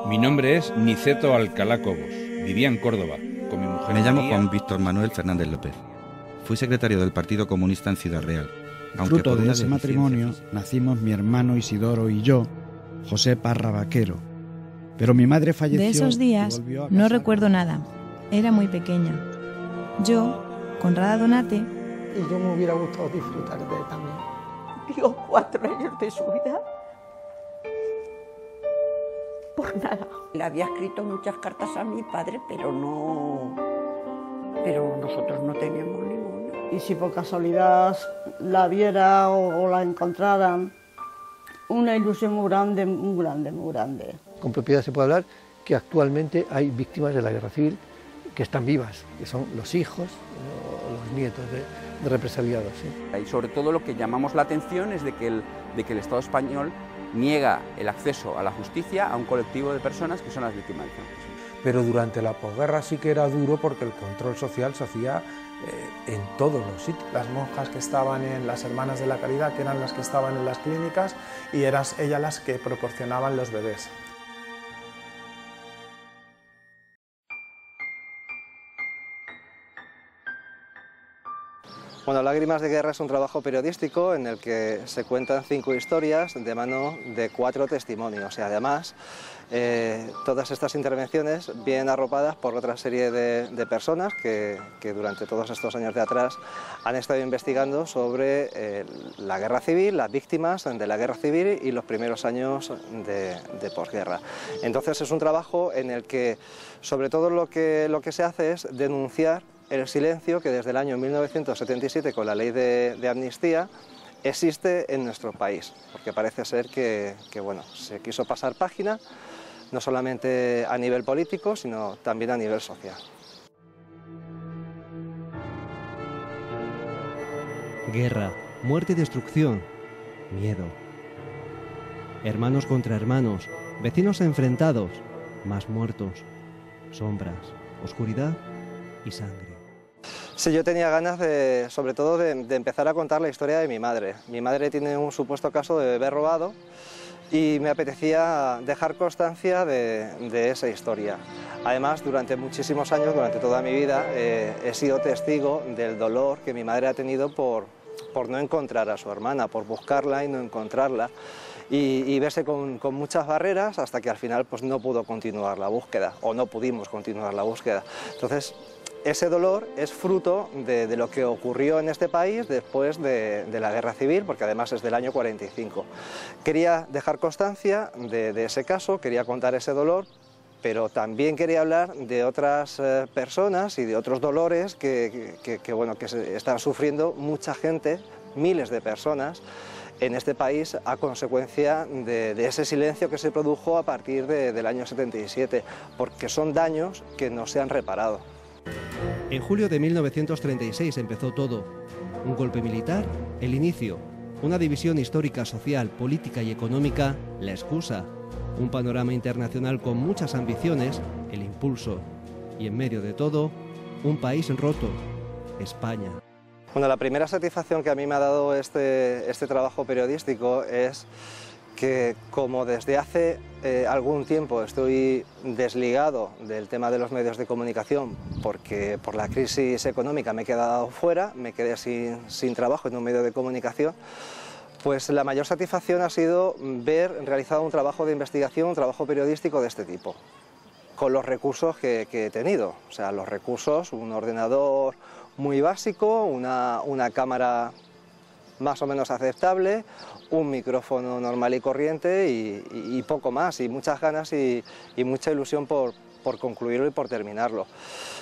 Mi nombre es Niceto Alcalá Cobos. Vivía en Córdoba con mi mujer. Me llamo María. Juan Víctor Manuel Fernández López. Fui secretario del Partido Comunista en Ciudad Real. Fruto de ese matrimonio nacimos mi hermano Isidoro y yo, José Parra Vaquero. Pero mi madre falleció. De esos días no recuerdo nada. Era muy pequeña. Yo, Conrada Donate. Y yo me hubiera gustado disfrutar de él también. Dio 4 años de su vida por nada. Le había escrito muchas cartas a mi padre, pero nosotros no teníamos ninguno. Y si por casualidad la viera o la encontraran, una ilusión muy grande, muy grande, muy grande. Con propiedad se puede hablar que actualmente hay víctimas de la guerra civil que están vivas, que son los hijos o los nietos de represaliados. ¿Sí? Y sobre todo lo que llamamos la atención es de que el Estado español niega el acceso a la justicia a un colectivo de personas que son las víctimas del franquismo. Pero durante la posguerra sí que era duro porque el control social se hacía en todos los sitios. Las monjas que estaban en las Hermanas de la Caridad, que eran las que estaban en las clínicas, y eran ellas las que proporcionaban los bebés. Bueno, Lágrimas de Guerra es un trabajo periodístico en el que se cuentan 5 historias de mano de 4 testimonios y además todas estas intervenciones vienen arropadas por otra serie de personas que durante todos estos años de atrás han estado investigando sobre la guerra civil, las víctimas de la guerra civil y los primeros años de posguerra. Entonces es un trabajo en el que sobre todo lo que se hace es denunciar el silencio que desde el año 1977 con la ley de amnistía existe en nuestro país, porque parece ser que bueno, se quiso pasar página no solamente a nivel político sino también a nivel social. Guerra, muerte y destrucción, miedo. Hermanos contra hermanos, vecinos enfrentados, más muertos, sombras, oscuridad y sangre. Sí, yo tenía ganas sobre todo de empezar a contar la historia de mi madre. Mi madre tiene un supuesto caso de bebé robado y me apetecía dejar constancia de esa historia. Además, durante muchísimos años, durante toda mi vida, he sido testigo del dolor que mi madre ha tenido por no encontrar a su hermana, por buscarla y no encontrarla. Y verse con muchas barreras hasta que al final pues, no pudo continuar la búsqueda, o no pudimos continuar la búsqueda. Entonces, ese dolor es fruto de lo que ocurrió en este país después de la guerra civil, porque además es del año 45. Quería dejar constancia de ese caso, quería contar ese dolor, pero también quería hablar de otras personas y de otros dolores que se están sufriendo mucha gente, miles de personas, en este país a consecuencia de ese silencio que se produjo a partir del año 77, porque son daños que no se han reparado. En julio de 1936 empezó todo. Un golpe militar, el inicio. Una división histórica, social, política y económica, la excusa. Un panorama internacional con muchas ambiciones, el impulso. Y en medio de todo, un país roto, España. Bueno, la primera satisfacción que a mí me ha dado este trabajo periodístico es que como desde hace algún tiempo estoy desligado del tema de los medios de comunicación porque por la crisis económica me he quedado fuera, me quedé sin trabajo en un medio de comunicación, pues la mayor satisfacción ha sido ver realizado un trabajo de investigación, un trabajo periodístico de este tipo, con los recursos que he tenido, o sea, los recursos, un ordenador muy básico, una cámara más o menos aceptable, un micrófono normal y corriente y poco más, y muchas ganas y mucha ilusión por concluirlo y por terminarlo.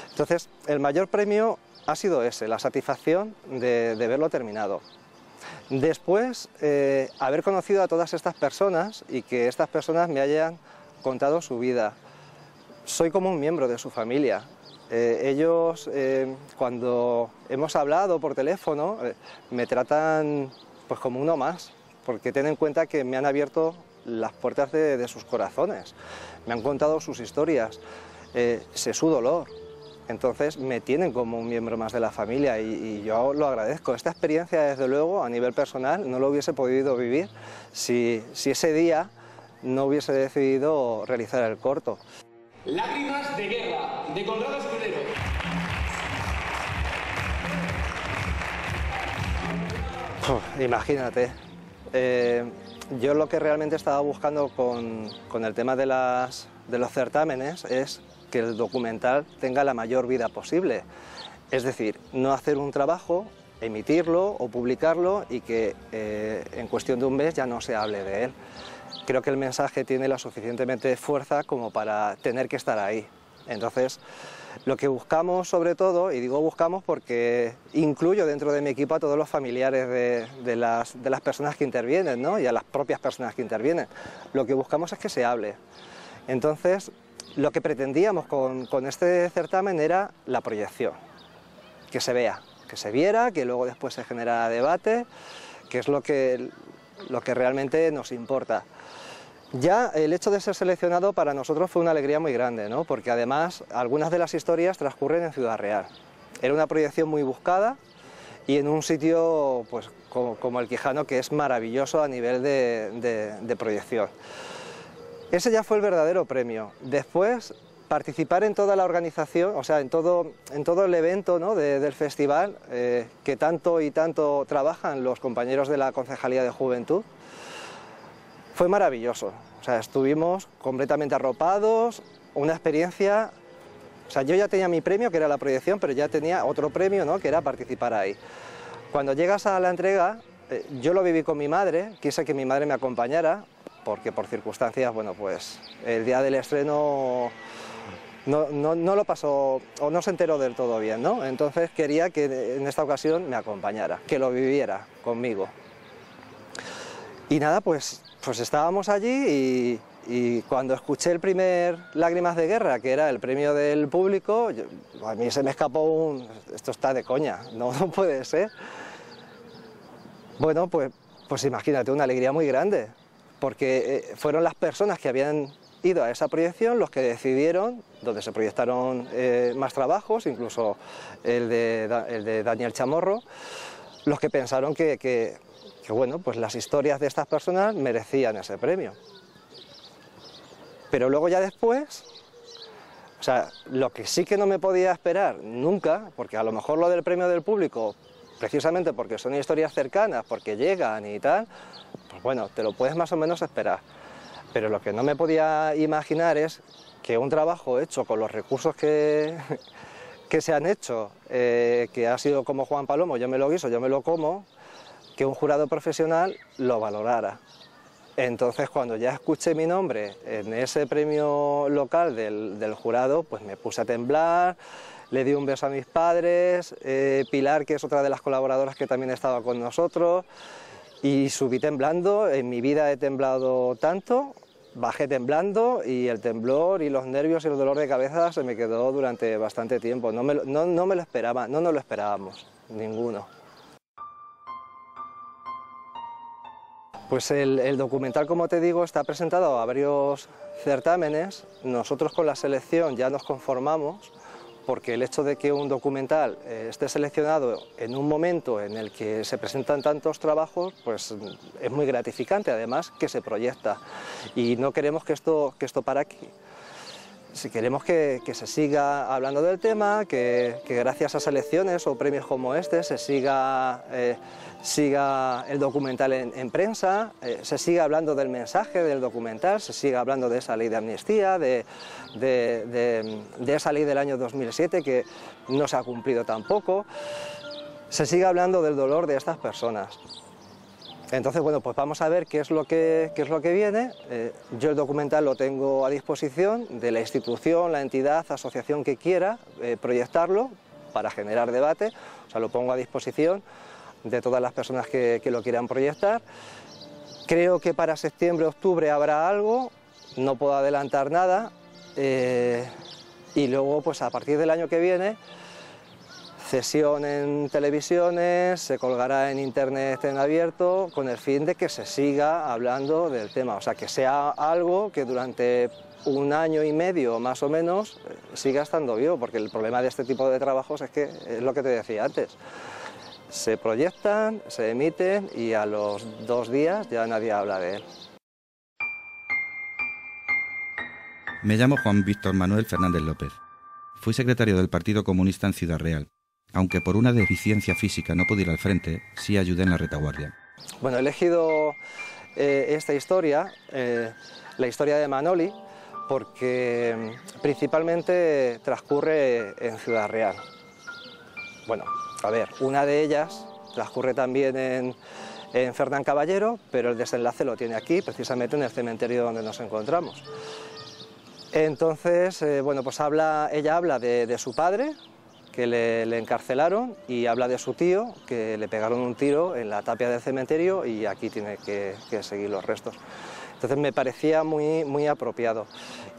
Entonces, el mayor premio ha sido ese, la satisfacción de verlo terminado. Después, haber conocido a todas estas personas y que estas personas me hayan contado su vida. Soy como un miembro de su familia. Ellos, cuando hemos hablado por teléfono, me tratan pues como uno más, porque ten en cuenta que me han abierto las puertas de sus corazones, me han contado sus historias, sé su dolor, entonces me tienen como un miembro más de la familia y yo lo agradezco. Esta experiencia, desde luego, a nivel personal, no lo hubiese podido vivir si ese día no hubiese decidido realizar el corto. Lágrimas de guerra, de Conrado Escudero. Imagínate, yo lo que realmente estaba buscando con el tema de los certámenes es que el documental tenga la mayor vida posible. Es decir, no hacer un trabajo, emitirlo o publicarlo y que en cuestión de un mes ya no se hable de él. Creo que el mensaje tiene la suficientemente fuerza como para tener que estar ahí. Entonces, lo que buscamos sobre todo, y digo buscamos porque incluyo dentro de mi equipo a todos los familiares de las personas que intervienen, ¿no? Y a las propias personas que intervienen, lo que buscamos es que se hable. Entonces, lo que pretendíamos con este certamen era la proyección, que se vea, que se viera, que luego después se generara debate, que es lo que realmente nos importa. Ya el hecho de ser seleccionado para nosotros fue una alegría muy grande, ¿no? Porque además algunas de las historias transcurren en Ciudad Real. Era una proyección muy buscada y en un sitio pues, como el Quijano, que es maravilloso a nivel de proyección. Ese ya fue el verdadero premio. Después, participar en toda la organización, o sea, en todo el evento, ¿no? del festival, que tanto y tanto trabajan los compañeros de la Concejalía de Juventud, fue maravilloso. O sea, estuvimos completamente arropados, una experiencia. O sea, yo ya tenía mi premio, que era la proyección, pero ya tenía otro premio, ¿no? Que era participar ahí. Cuando llegas a la entrega, yo lo viví con mi madre, quise que mi madre me acompañara, porque por circunstancias, bueno, pues el día del estreno no lo pasó, o no se enteró del todo bien, ¿no? Entonces quería que en esta ocasión me acompañara, que lo viviera conmigo. Y nada, pues estábamos allí y cuando escuché el primer Lágrimas de Guerra, que era el premio del público, a mí se me escapó esto está de coña, no puede ser. Bueno, pues imagínate, una alegría muy grande, porque fueron las personas que habían ido a esa proyección los que decidieron, donde se proyectaron más trabajos, incluso el de Daniel Chamorro, los que pensaron que bueno, pues las historias de estas personas merecían ese premio. Pero luego ya después, o sea, lo que sí que no me podía esperar nunca, porque a lo mejor lo del premio del público, precisamente porque son historias cercanas, porque llegan y tal, pues bueno, te lo puedes más o menos esperar. Pero lo que no me podía imaginar es que un trabajo hecho con los recursos que se han hecho, que ha sido como Juan Palomo, yo me lo guiso, yo me lo como, que un jurado profesional lo valorara. Entonces, cuando ya escuché mi nombre en ese premio local del jurado, pues me puse a temblar, le di un beso a mis padres, Pilar, que es otra de las colaboradoras que también estaba con nosotros, y subí temblando. En mi vida he temblado tanto, bajé temblando y el temblor y los nervios y el dolor de cabeza se me quedó durante bastante tiempo. No me lo esperaba, no nos lo esperábamos, ninguno. Pues el documental, como te digo, está presentado a varios certámenes. Nosotros con la selección ya nos conformamos, porque el hecho de que un documental esté seleccionado en un momento en el que se presentan tantos trabajos, pues es muy gratificante, además que se proyecta. Y no queremos que esto pare aquí. Si queremos que se siga hablando del tema, que gracias a selecciones o premios como este se siga el documental en prensa, se siga hablando del mensaje del documental, se siga hablando de esa ley de amnistía, de esa ley del año 2007 que no se ha cumplido tampoco, se siga hablando del dolor de estas personas. Entonces, bueno, pues vamos a ver qué es lo que viene. Yo el documental lo tengo a disposición de la institución, la entidad, asociación que quiera proyectarlo para generar debate. O sea, lo pongo a disposición de todas las personas que lo quieran proyectar. Creo que para septiembre, octubre habrá algo, no puedo adelantar nada. Y luego, pues a partir del año que viene, cesión en televisiones, se colgará en internet en abierto, con el fin de que se siga hablando del tema, o sea, que sea algo que durante un año y medio más o menos siga estando vivo, porque el problema de este tipo de trabajos es que, es lo que te decía antes, se proyectan, se emiten y a los 2 días ya nadie habla de él. Me llamo Juan Víctor Manuel Fernández López. Fui secretario del Partido Comunista en Ciudad Real. Aunque por una deficiencia física no pude ir al frente, sí ayudé en la retaguardia. Bueno, he elegido esta historia, la historia de Manoli, porque principalmente transcurre en Ciudad Real. Bueno, a ver, una de ellas transcurre también en Fernán Caballero, pero el desenlace lo tiene aquí, precisamente en el cementerio donde nos encontramos. Entonces, bueno, pues ella habla de su padre, que le encarcelaron, y habla de su tío, que le pegaron un tiro en la tapia del cementerio y aquí tiene que seguir los restos. Entonces me parecía muy apropiado.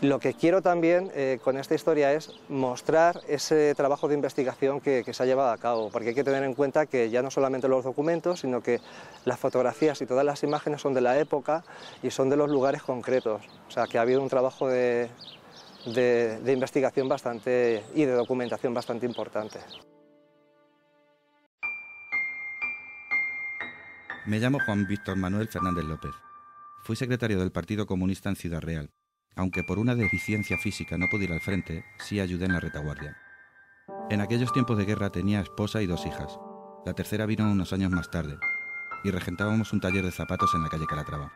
Lo que quiero también con esta historia es mostrar ese trabajo de investigación que se ha llevado a cabo, porque hay que tener en cuenta que ya no solamente los documentos, sino que las fotografías y todas las imágenes son de la época y son de los lugares concretos. O sea, que ha habido un trabajo de investigación bastante y de documentación bastante importante. Me llamo Juan Víctor Manuel Fernández López. Fui secretario del Partido Comunista en Ciudad Real. Aunque por una deficiencia física no pude ir al frente, sí ayudé en la retaguardia. En aquellos tiempos de guerra tenía esposa y 2 hijas. La tercera vino unos años más tarde, y regentábamos un taller de zapatos en la calle Calatrava.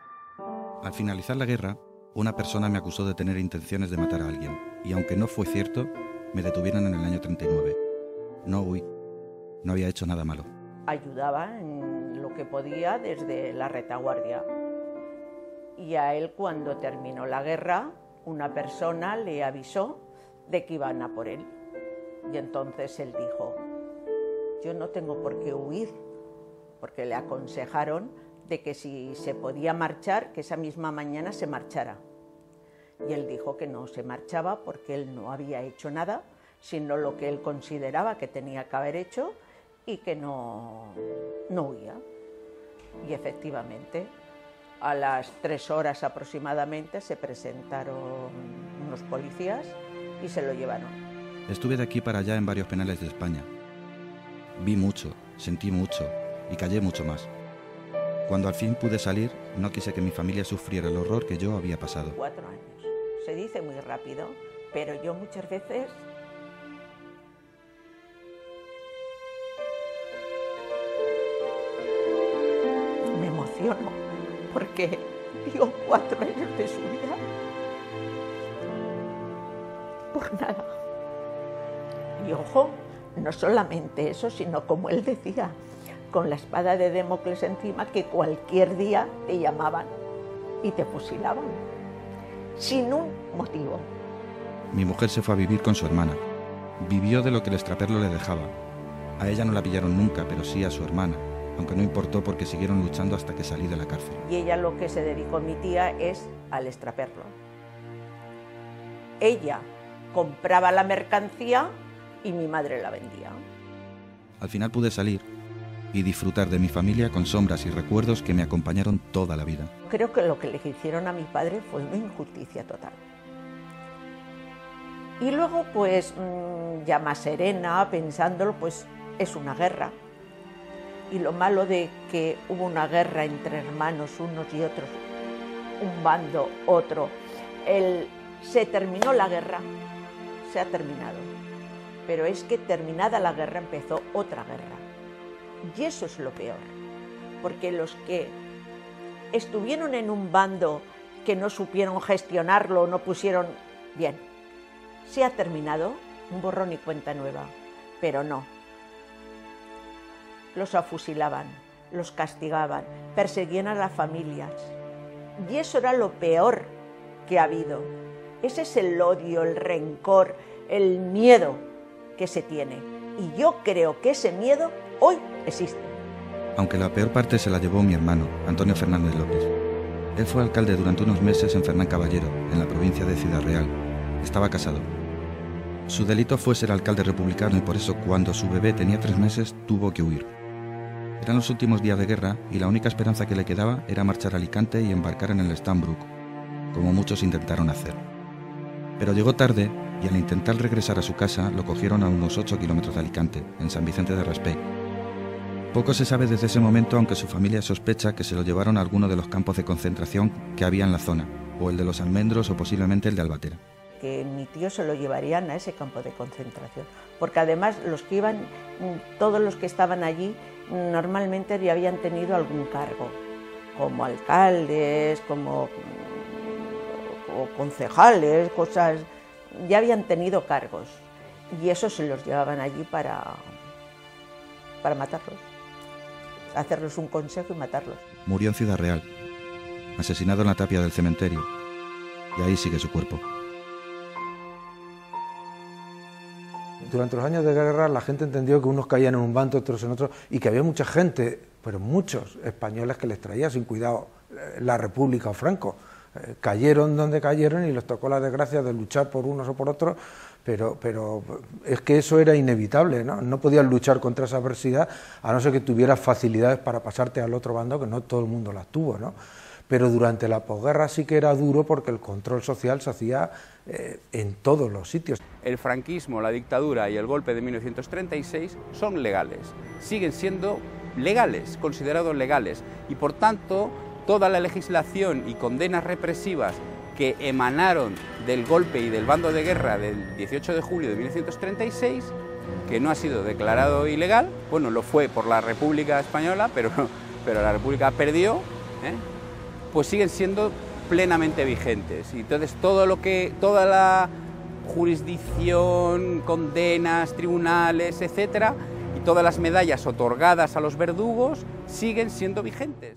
Al finalizar la guerra, una persona me acusó de tener intenciones de matar a alguien, y aunque no fue cierto, me detuvieron en el año 39. No huí, no había hecho nada malo. Ayudaba en lo que podía desde la retaguardia. Y a él, cuando terminó la guerra, una persona le avisó de que iban a por él. Y entonces él dijo, yo no tengo por qué huir, porque le aconsejaron de que si se podía marchar, que esa misma mañana se marchara. Y él dijo que no se marchaba porque él no había hecho nada, sino lo que él consideraba que tenía que haber hecho y que no huía. Y efectivamente, a las 3 horas aproximadamente se presentaron unos policías y se lo llevaron. Estuve de aquí para allá en varios penales de España. Vi mucho, sentí mucho y callé mucho más. Cuando al fin pude salir, no quise que mi familia sufriera el horror que yo había pasado. 4 años. Se dice muy rápido, pero yo muchas veces me emociono. Porque dio 4 años de su vida por nada. Y ojo, no solamente eso, sino como él decía, con la espada de Damocles encima, que cualquier día te llamaban y te fusilaban, sin un motivo. Mi mujer se fue a vivir con su hermana. Vivió de lo que el extraperlo le dejaba. A ella no la pillaron nunca, pero sí a su hermana, aunque no importó porque siguieron luchando hasta que salí de la cárcel. Y ella, lo que se dedicó mi tía es al extraperlo. Ella compraba la mercancía y mi madre la vendía. Al final pude salir y disfrutar de mi familia con sombras y recuerdos que me acompañaron toda la vida. Creo que lo que le hicieron a mi padre fue una injusticia total. Y luego, pues, ya más serena, pensándolo, pues es una guerra. Y lo malo de que hubo una guerra entre hermanos, unos y otros, un bando, otro. Se terminó la guerra, se ha terminado. Pero es que terminada la guerra empezó otra guerra. Y eso es lo peor, porque los que estuvieron en un bando que no supieron gestionarlo, no pusieron bien, se ha terminado, un borrón y cuenta nueva, pero no. Los afusilaban, los castigaban, perseguían a las familias. Y eso era lo peor que ha habido. Ese es el odio, el rencor, el miedo que se tiene. Y yo creo que ese miedo hoy existe. Aunque la peor parte se la llevó mi hermano, Antonio Fernández López. Él fue alcalde durante unos meses en Fernán Caballero, en la provincia de Ciudad Real. Estaba casado. Su delito fue ser alcalde republicano y por eso, cuando su bebé tenía 3 meses, tuvo que huir. Eran los últimos días de guerra y la única esperanza que le quedaba era marchar a Alicante y embarcar en el Stambrook, como muchos intentaron hacer. Pero llegó tarde y al intentar regresar a su casa lo cogieron a unos 8 kilómetros de Alicante, en San Vicente de Raspey. Poco se sabe desde ese momento, aunque su familia sospecha que se lo llevaron a alguno de los campos de concentración que había en la zona, o el de los Almendros o posiblemente el de Albatera. Que mi tío se lo llevarían a ese campo de concentración, porque además los que iban, todos los que estaban allí, normalmente ya habían tenido algún cargo, como alcaldes, como concejales, cosas, ya habían tenido cargos, y eso se los llevaban allí para matarlos, hacerles un consejo y matarlos. Murió en Ciudad Real, asesinado en la tapia del cementerio, y ahí sigue su cuerpo. Durante los años de guerra la gente entendió que unos caían en un bando, otros en otro, y que había mucha gente, pero muchos españoles que les traía sin cuidado la República o Franco. Cayeron donde cayeron y les tocó la desgracia de luchar por unos o por otros, pero es que eso era inevitable, ¿no? No podías luchar contra esa adversidad a no ser que tuvieras facilidades para pasarte al otro bando, que no todo el mundo las tuvo, ¿no? Pero durante la posguerra sí que era duro porque el control social se hacía en todos los sitios. El franquismo, la dictadura y el golpe de 1936 son legales, siguen siendo legales, considerados legales, y por tanto toda la legislación y condenas represivas que emanaron del golpe y del bando de guerra del 18 de julio de 1936, que no ha sido declarado ilegal, bueno, lo fue por la República Española, pero la República perdió, pues siguen siendo plenamente vigentes. Y entonces toda la jurisdicción, condenas, tribunales, etcétera, y todas las medallas otorgadas a los verdugos siguen siendo vigentes.